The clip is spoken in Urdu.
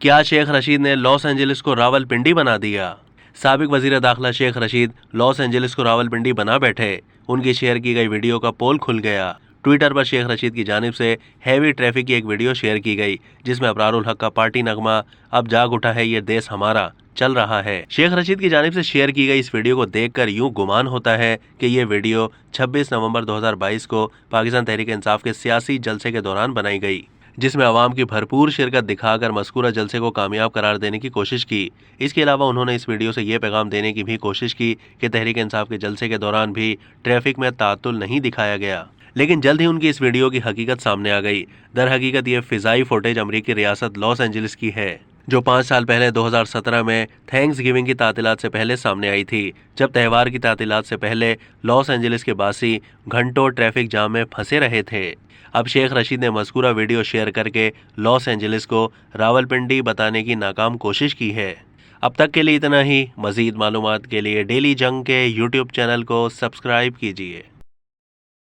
کیا شیخ رشید نے لاس اینجلس کو راولپنڈی بنا دیا؟ سابق وزیر داخلہ شیخ رشید لاس اینجلس کو راولپنڈی بنا بیٹھے۔ ان کی شیئر کی گئی ویڈیو کا پول کھل گیا۔ ٹویٹر پر شیخ رشید کی جانب سے ہیوی ٹریفک کی ایک ویڈیو شیئر کی گئی جس میں ابرار الحق کا پارٹی نغمہ اب جاگ اٹھا ہے یہ دیس ہمارا چل رہا ہے۔ شیخ رشید کی جانب سے شیئر کی گئی اس ویڈیو کو دیکھ کر یوں گمان ہوتا ہے کہ یہ ویڈیو 26 نومبر 2022 کو پاکستان تحریک انصاف کے سیاسی جلسے کے دوران بنائی گئی، جس میں عوام کی بھرپور شرکت دکھا کر مذکورہ جلسے کو کامیاب قرار دینے کی کوشش کی۔ اس کے علاوہ انہوں نے اس ویڈیو سے یہ پیغام دینے کی بھی کوشش کی کہ تحریک انصاف کے جلسے کے دوران بھی ٹریفک میں تعطل نہیں دکھایا گیا، لیکن جلد ہی ان کی اس ویڈیو کی حقیقت سامنے آ گئی۔ در حقیقت یہ فضائی فوٹیج امریکی ریاست لاس اینجلس کی ہے، جو 5 سال پہلے 2017 میں تھینکس گیونگ کی تعطیلات سے پہلے سامنے آئی تھی، جب تہوار کی تعطیلات سے پہلے لاس اینجلس کے باسی گھنٹوں ٹریفک جام میں پھنسے رہے تھے۔ اب شیخ رشید نے مذکورہ ویڈیو شیئر کر کے لاس اینجلس کو راولپنڈی بتانے کی ناکام کوشش کی ہے۔ اب تک کے لیے اتنا ہی۔ مزید معلومات کے لیے ڈیلی جنگ کے یوٹیوب چینل کو سبسکرائب کیجیے۔